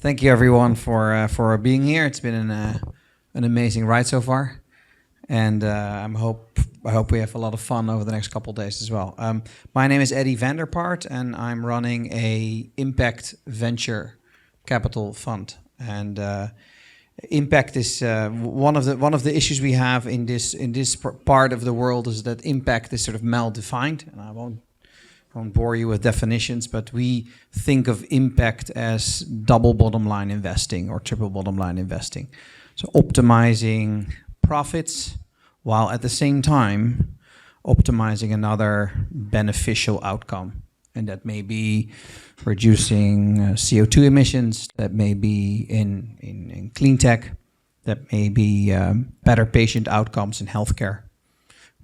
Thank you everyone for being here. It's been an amazing ride so far, and I hope we have a lot of fun over the next couple of days as well. My name is Eddie Vanderpaart, and I'm running a impact venture capital fund. And impact is one of the issues we have in this part of the world is that impact is sort of mal-defined, and I won't bore you with definitions, but we think of impact as double bottom line investing or triple bottom line investing. So optimizing profits while at the same time optimizing another beneficial outcome. And that may be reducing CO2 emissions, that may be in clean tech, that may be better patient outcomes in healthcare,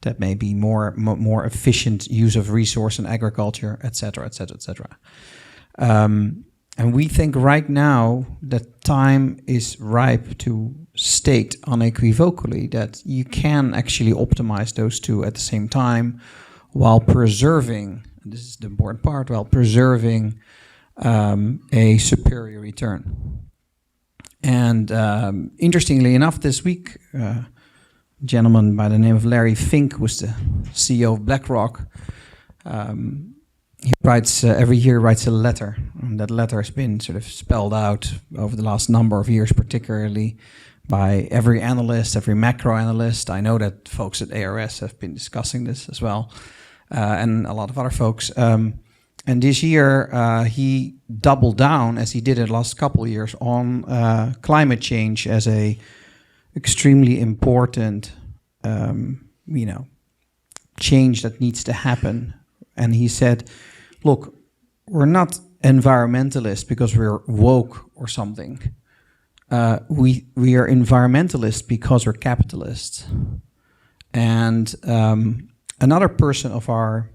that may be more efficient use of resource in agriculture, et cetera, et cetera, et cetera. And we think right now that time is ripe to state unequivocally that you can actually optimize those two at the same time while preserving, and this is the important part, while preserving a superior return. And interestingly enough, this week, a gentleman by the name of Larry Fink, who's the CEO of BlackRock, he writes every year writes a letter, and that letter has been sort of spelled out over the last number of years, particularly by every analyst, every macro analyst. I know that folks at ARS have been discussing this as well, and a lot of other folks. And this year, he doubled down, as he did in the last couple of years, on climate change as a extremely important, change that needs to happen. And he said, look, we're not environmentalists because we're woke or something. We are environmentalists because we're capitalists. And another person of our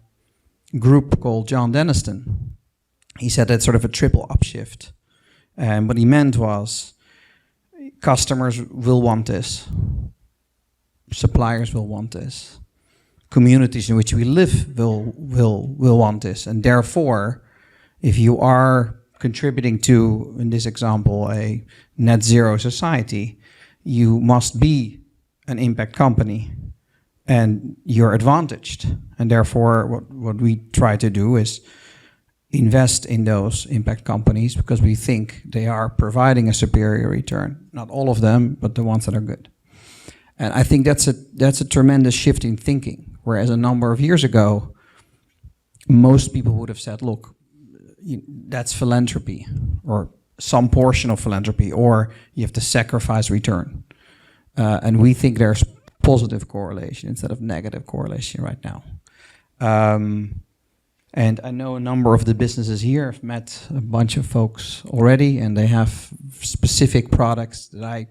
group called John Denniston, he said that's sort of a triple upshift. And what he meant was customers will want this, suppliers will want this, communities in which we live will want this, and therefore, if you are contributing to, in this example, a net zero society, you must be an impact company, and you're advantaged. And therefore, what we try to do is invest in those impact companies because we think they are providing a superior return. Not all of them, but the ones that are good. And I think that's a tremendous shift in thinking. Whereas a number of years ago, most people would have said, look, that's philanthropy, or some portion of philanthropy, or you have to sacrifice return. And we think there's positive correlation instead of negative correlation right now. And I know a number of the businesses here. I've met a bunch of folks already, and they have specific products that I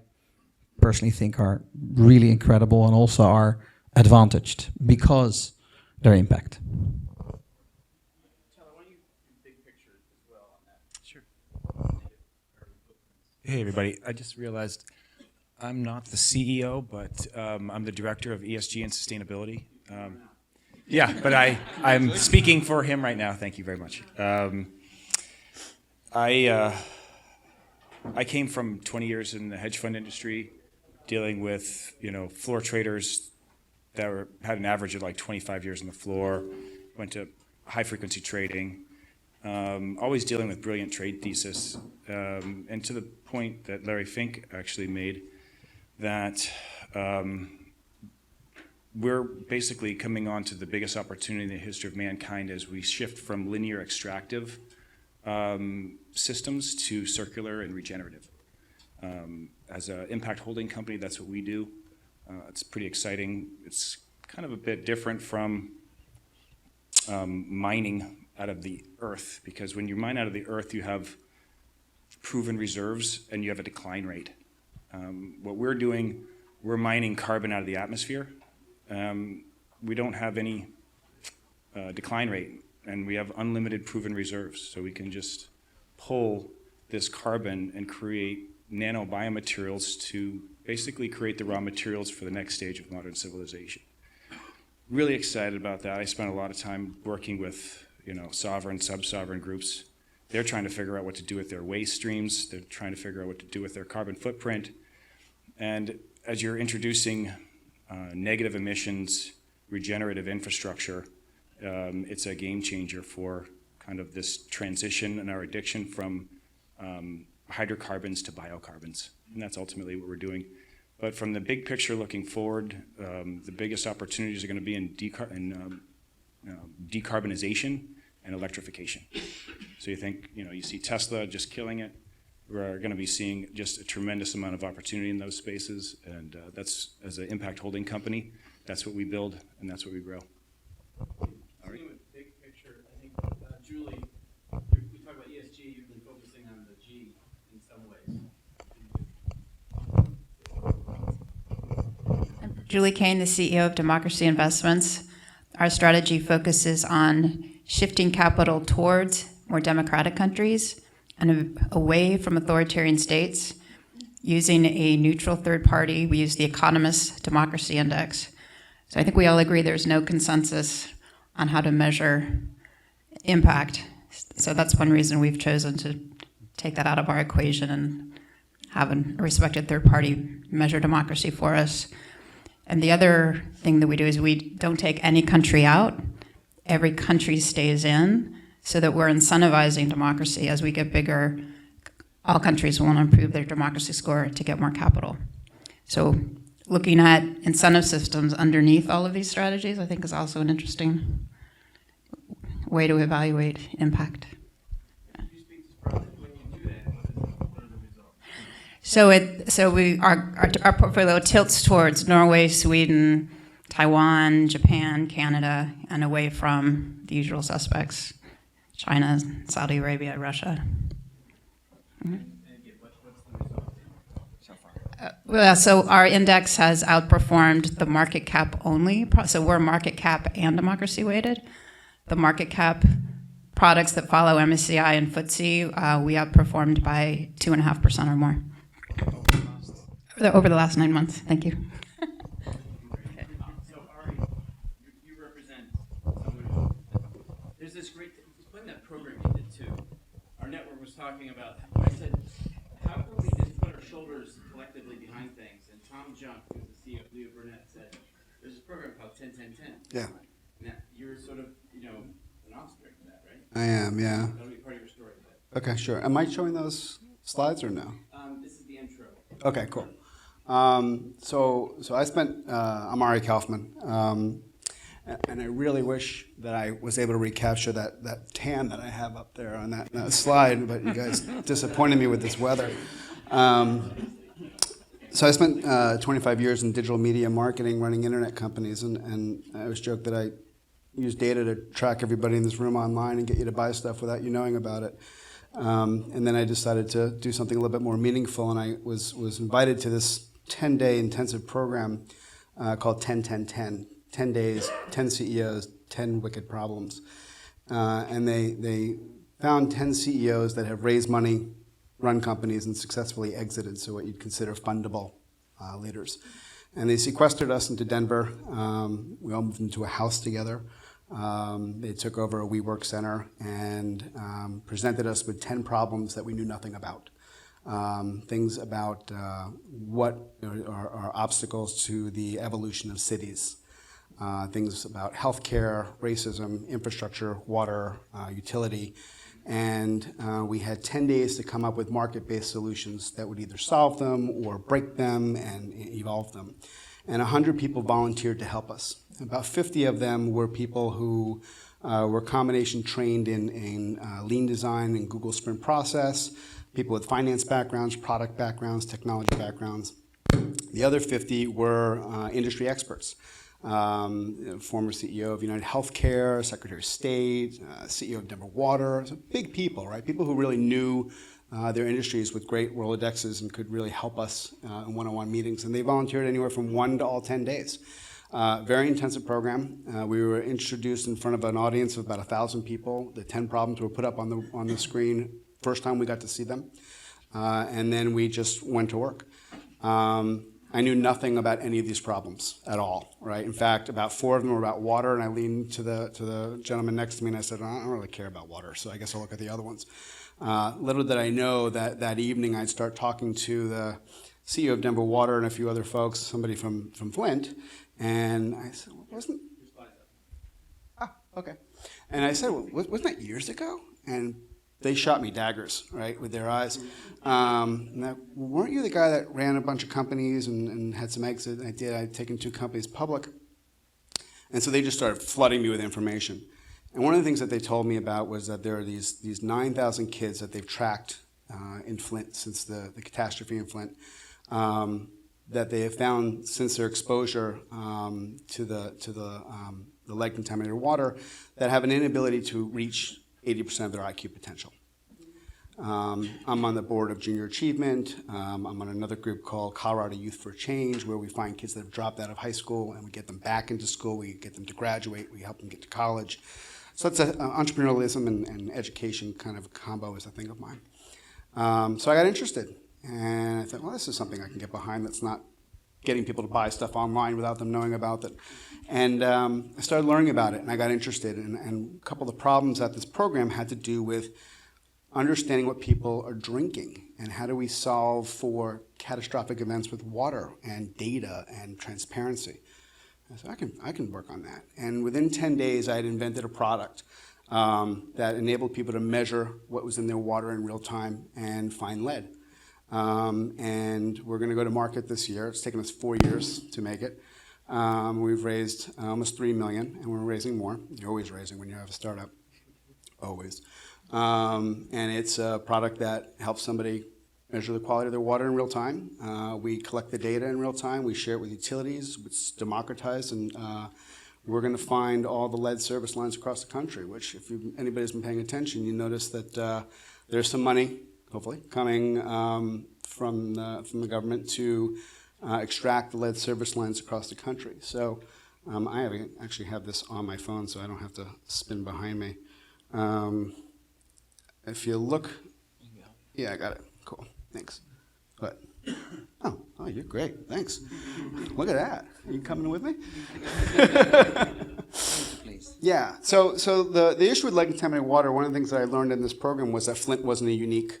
personally think are really incredible and also are advantaged because their impact. Sure. Hey everybody, I just realized I'm not the CEO, but I'm the director of ESG and sustainability. Yeah, but I'm speaking for him right now. Thank you very much. I came from 20 years in the hedge fund industry, dealing with floor traders that had an average of like 25 years on the floor. Went to high frequency trading, always dealing with brilliant trade thesis, and to the point that Larry Fink actually made, that we're basically coming on to the biggest opportunity in the history of mankind as we shift from linear extractive systems to circular and regenerative. As an impact holding company, that's what we do. It's pretty exciting. It's kind of a bit different from mining out of the earth, because when you mine out of the earth, you have proven reserves and you have a decline rate. What we're doing, we're mining carbon out of the atmosphere. We don't have any decline rate, and we have unlimited proven reserves, so we can just pull this carbon and create nano biomaterials to basically create the raw materials for the next stage of modern civilization. Really excited about that. I spent a lot of time working with sovereign, sub-sovereign groups They're trying to figure out what to do with their waste streams. They're trying to figure out what to do with their carbon footprint. And as you're introducing negative emissions, regenerative infrastructure, it's a game changer for kind of this transition in our addiction from hydrocarbons to biocarbons. And that's ultimately what we're doing. But from the big picture looking forward, the biggest opportunities are going to be in decarbonization and electrification. So you see Tesla just killing it. We're going to be seeing just a tremendous amount of opportunity in those spaces, and that's, as an impact holding company, that's what we build and that's what we grow. Starting with big picture, I think, Julie, we talk about ESG, you've been focusing on the G in some ways. I'm Julie Kane, the CEO of Democracy Investments. Our strategy focuses on shifting capital towards more democratic countries and away from authoritarian states using a neutral third party. We use the Economist Democracy Index. So I think we all agree there's no consensus on how to measure impact. So that's one reason we've chosen to take that out of our equation and have a respected third party measure democracy for us. And the other thing that we do is we don't take any country out. Every country stays in so that we're incentivizing democracy. As we get bigger, all countries want to improve their democracy score to get more capital. So looking at incentive systems underneath all of these strategies, I think, is also an interesting way to evaluate impact. Could you speak to when you do that, what are the results? Our portfolio tilts towards Norway, Sweden, Taiwan, Japan, Canada, and away from the usual suspects: China, Saudi Arabia, Russia. Mm-hmm. And again, what's the result so far? So our index has outperformed the market cap only. So we're market cap and democracy weighted. The market cap products that follow MSCI and FTSE, we outperformed by 2.5% or more over the last 9 months. Thank you. So Ari, you represent someone who, there's this great, explain that program you did too. Our network was talking about, I said, how can we just put our shoulders collectively behind things? And Tom Junk, who's the CEO of Leo Burnett, said, there's this program called 10-10-10. Yeah. Now, you're sort of, an offspring of that, right? I am, yeah. That'll be part of your story. But, Okay, sure. Am I showing those slides or no? this is the intro. Okay, cool. So I spent, I'm Ari Kaufman, and I really wish that I was able to recapture that tan that I have up there on that slide, but you guys disappointed me with this weather. So I spent 25 years in digital media marketing, running internet companies, and I always joke that I use data to track everybody in this room online and get you to buy stuff without you knowing about it. And then I decided to do something a little bit more meaningful, and I was invited to this 10-day intensive program called 10-10-10. 10 days, 10 CEOs, 10 wicked problems. And they found 10 CEOs that have raised money, run companies, and successfully exited, so what you'd consider fundable leaders. And they sequestered us into Denver. We all moved into a house together. They took over a WeWork center and presented us with 10 problems that we knew nothing about. Things about what are obstacles to the evolution of cities. Things about healthcare, racism, infrastructure, water, utility. And we had 10 days to come up with market-based solutions that would either solve them or break them and evolve them. And 100 people volunteered to help us. About 50 of them were people who were combination trained in lean design and Google Sprint process, people with finance backgrounds, product backgrounds, technology backgrounds. The other 50 were industry experts. Former CEO of United Healthcare, Secretary of State, CEO of Denver Water, so big people, right? People who really knew their industries with great Rolodexes and could really help us in one-on-one meetings. And they volunteered anywhere from 1 to all 10 days. Very intensive program. We were introduced in front of an audience of about 1,000 people. The 10 problems were put up on the screen first time we got to see them. And then we just went to work. I knew nothing about any of these problems at all, right? In fact, about 4 of them were about water, and I leaned to the gentleman next to me and I said, I don't really care about water, so I guess I'll look at the other ones. Little did I know that evening I'd start talking to the CEO of Denver Water and a few other folks, somebody from Flint, and I said, okay. And I said, well, wasn't that years ago? And they shot me daggers, right, with their eyes. Now, weren't you the guy that ran a bunch of companies and had some exit? I did. I'd taken 2 companies public. And so they just started flooding me with information. And one of the things that they told me about was that there are these 9,000 kids that they've tracked in Flint since the catastrophe in Flint, that they have found since their exposure to the lead contaminated water that have an inability to reach 80% of their IQ potential. I'm on the board of Junior Achievement. I'm on another group called Colorado Youth for Change, where we find kids that have dropped out of high school and we get them back into school. We get them to graduate. We help them get to college. So it's entrepreneurialism and education kind of combo is a thing of mine. So I got interested, and I thought, well, this is something I can get behind that's not getting people to buy stuff online without them knowing about it. And I started learning about it, and I got interested. And a couple of the problems that this program had to do with understanding what people are drinking and how do we solve for catastrophic events with water and data and transparency. I said, I can work on that. And within 10 days, I had invented a product that enabled people to measure what was in their water in real time and find lead. And we're going to go to market this year. It's taken us 4 years to make it. We've raised almost $3 million, and we're raising more. You're always raising when you have a startup, always. And it's a product that helps somebody measure the quality of their water in real time. We collect the data in real time. We share it with utilities. It's democratized, and we're going to find all the lead service lines across the country, which if anybody's been paying attention, you notice that there's some money, hopefully, coming from the government to extract the lead service lines across the country. So I actually have this on my phone, so I don't have to spin behind me. If you look, yeah, I got it. Cool, thanks. What? Oh, you're great. Thanks. Look at that. Are you coming with me? Please. Yeah. So the issue with lead contaminated water, one of the things that I learned in this program was that Flint wasn't a unique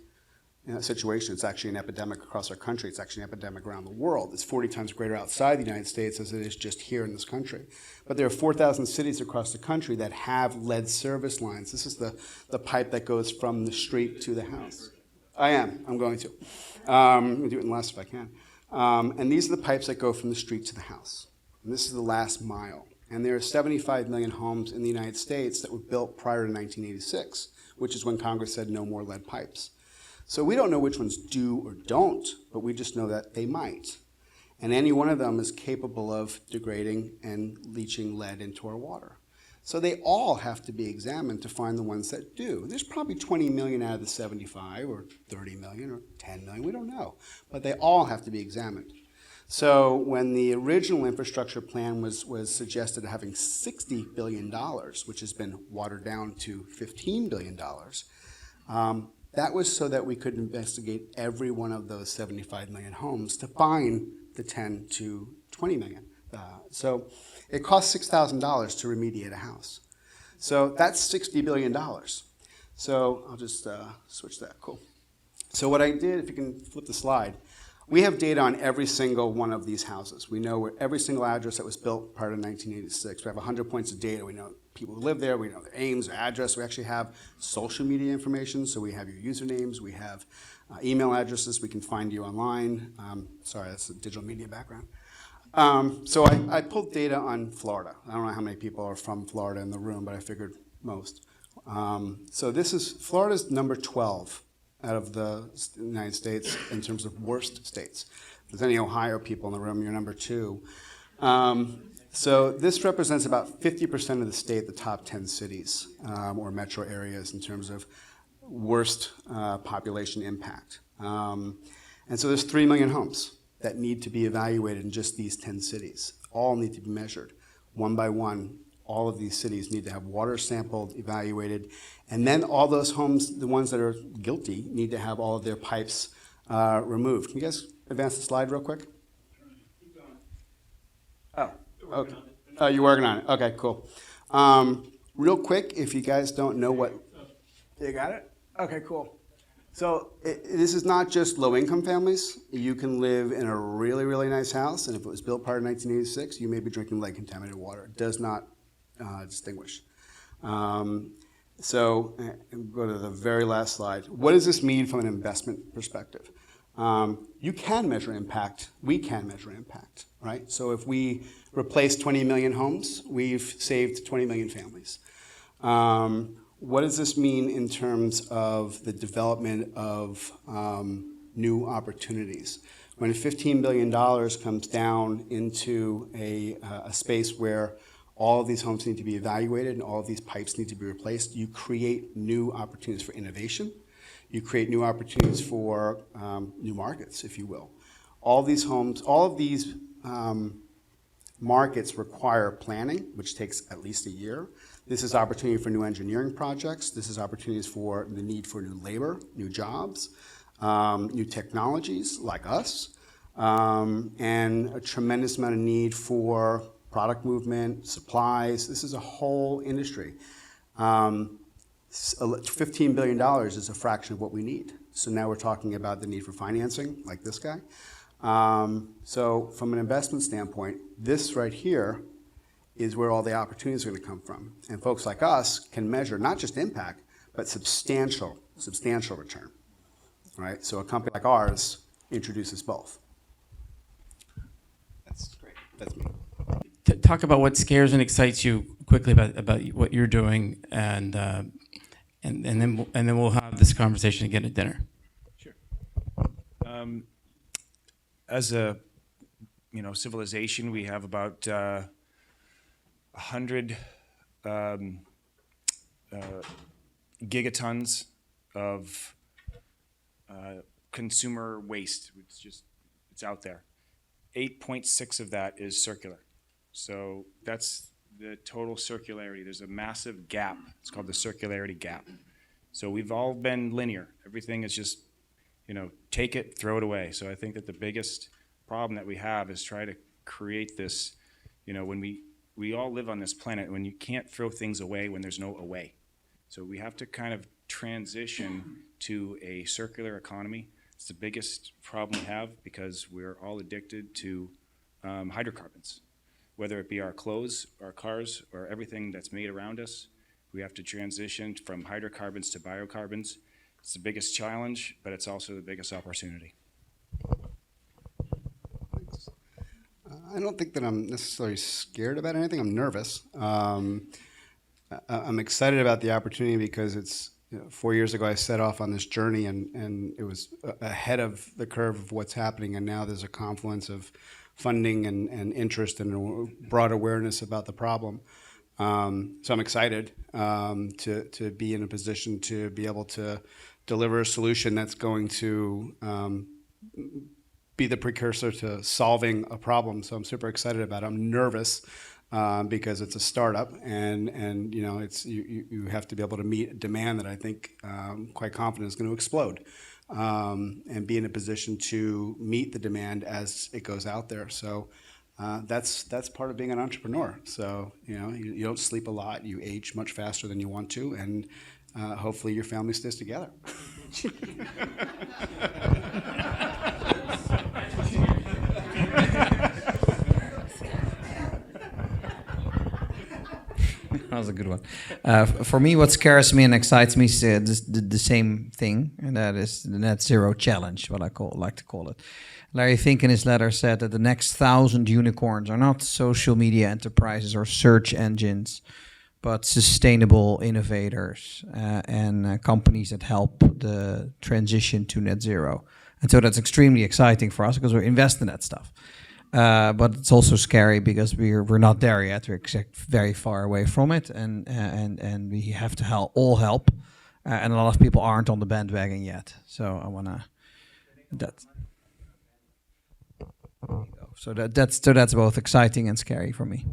situation. It's actually an epidemic across our country. It's actually an epidemic around the world. It's 40 times greater outside the United States as it is just here in this country. But there are 4,000 cities across the country that have lead service lines. This is the pipe that goes from the street to the house. I'm going to. I'm going to do it in less if I can. And these are the pipes that go from the street to the house. And this is the last mile. And there are 75 million homes in the United States that were built prior to 1986, which is when Congress said no more lead pipes. So we don't know which ones do or don't, but we just know that they might. And any one of them is capable of degrading and leaching lead into our water. So they all have to be examined to find the ones that do. There's probably 20 million out of the 75, or 30 million, or 10 million, we don't know. But they all have to be examined. So when the original infrastructure plan was suggested having $60 billion, which has been watered down to $15 billion, that was so that we could investigate every one of those 75 million homes to find the 10 to 20 million. So it costs $6,000 to remediate a house. So that's $60 billion. So I'll just switch that. Cool. So what I did, if you can flip the slide, we have data on every single one of these houses. We know where every single address that was built prior to 1986. We have 100 points of data. We know people who live there. We know their names, their address. We actually have social media information. So we have your usernames. We have email addresses. We can find you online. Sorry, that's a digital media background. So I pulled data on Florida. I don't know how many people are from Florida in the room, but I figured most. So this is Florida's number 12 out of the United States in terms of worst states. If there's any Ohio people in the room, you're number 2. So this represents about 50% of the state, the top 10 cities or metro areas in terms of worst population impact. And so there's 3 million homes that need to be evaluated in just these 10 cities. All need to be measured one by one. All of these cities need to have water sampled, evaluated, and then all those homes, the ones that are guilty, need to have all of their pipes removed. Can you guys advance the slide real quick? Oh, okay. Oh, you're working on it. Okay, cool. Real quick, if you guys don't know what, you got it? Okay, cool. So this is not just low-income families. You can live in a really, really nice house, and if it was built prior to 1986, you may be drinking lead-contaminated water. It does not distinguish. So go to the very last slide. What does this mean from an investment perspective? You can measure impact. We can measure impact, right? So if we replace 20 million homes, we've saved 20 million families. What does this mean in terms of the development of new opportunities? When $15 billion comes down into a space where all of these homes need to be evaluated and all of these pipes need to be replaced, you create new opportunities for innovation. You create new opportunities for new markets, if you will. All of these homes, all of these markets require planning, which takes at least a year. This is opportunity for new engineering projects. This is opportunities for the need for new labor, new jobs, new technologies like us, and a tremendous amount of need for product movement, supplies. This is a whole industry. $15 billion is a fraction of what we need. So now we're talking about the need for financing, like this guy. So from an investment standpoint, this right here is where all the opportunities are going to come from. And folks like us can measure not just impact, but substantial return, right? So a company like ours introduces both. That's great. That's me. Talk about what scares and excites you quickly about what you're doing, and then we'll have this conversation again at dinner. Sure. As a civilization, we have about 100 gigatons of consumer waste. It's out there. 8.6 of that is circular. So that's the total circularity. There's a massive gap. It's called the circularity gap. So we've all been linear. Everything is just, take it, throw it away. So I think that the biggest problem that we have is try to create this, when we all live on this planet, when you can't throw things away when there's no away. So we have to kind of transition to a circular economy. It's the biggest problem we have because we're all addicted to hydrocarbons. Whether it be our clothes, our cars, or everything that's made around us, we have to transition from hydrocarbons to biocarbons. It's the biggest challenge, but it's also the biggest opportunity. Thanks. I don't think that I'm necessarily scared about anything. I'm nervous. I'm excited about the opportunity because it's 4 years ago I set off on this journey and it was ahead of the curve of what's happening, and now there's a confluence of funding and interest and broad awareness about the problem. So I'm excited to be in a position to be able to deliver a solution that's going to be the precursor to solving a problem. So I'm super excited about it. I'm nervous because it's a startup, and it's you have to be able to meet a demand that I think quite confident is going to explode. And be in a position to meet the demand as it goes out there. So that's part of being an entrepreneur. So you don't sleep a lot, you age much faster than you want to, and hopefully your family stays together. That was a good one. For me, what scares me and excites me is the same thing, and that is the net zero challenge, what I like to call it. Larry Fink in his letter said that the next 1,000 unicorns are not social media enterprises or search engines, but sustainable innovators and companies that help the transition to net zero. And so that's extremely exciting for us because we're investing in that stuff. But it's also scary because we're not there yet. We're very far away from it, and we have to all help. And a lot of people aren't on the bandwagon yet. So I wanna that. So that's both exciting and scary for me.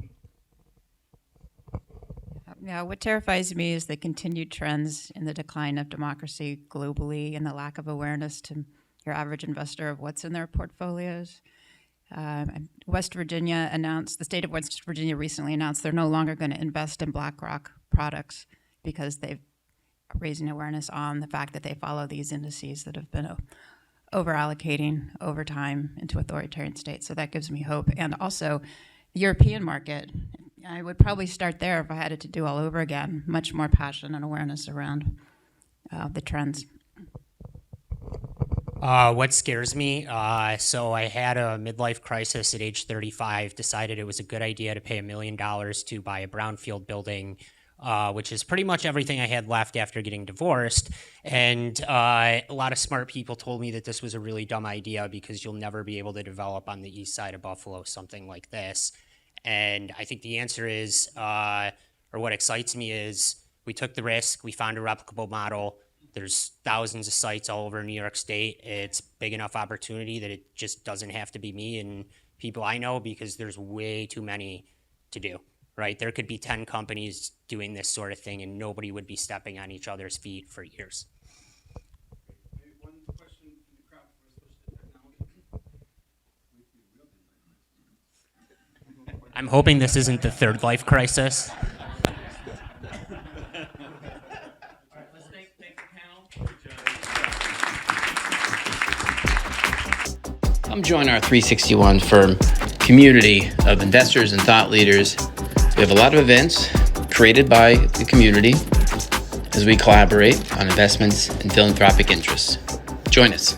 Yeah, what terrifies me is the continued trends in the decline of democracy globally and the lack of awareness to your average investor of what's in their portfolios. West Virginia announced, the state of West Virginia recently announced they're no longer going to invest in BlackRock products because they've raising awareness on the fact that they follow these indices that have been over allocating over time into authoritarian states. So that gives me hope. And also the European market, I would probably start there if I had it to do all over again. Much more passion and awareness around the trends. What scares me? So I had a midlife crisis at age 35, decided it was a good idea to pay $1 million to buy a brownfield building, which is pretty much everything I had left after getting divorced. And a lot of smart people told me that this was a really dumb idea because you'll never be able to develop on the east side of Buffalo something like this. And I think the answer is, or what excites me is, we took the risk, we found a replicable model. There's thousands of sites all over New York State. It's big enough opportunity that it just doesn't have to be me and people I know, because there's way too many to do, right? There could be 10 companies doing this sort of thing and nobody would be stepping on each other's feet for years. One question from the crowd before I switch to technology. I'm hoping this isn't the third life crisis. Come join our 361 Firm community of investors and thought leaders. We have a lot of events created by the community as we collaborate on investments and philanthropic interests. Join us.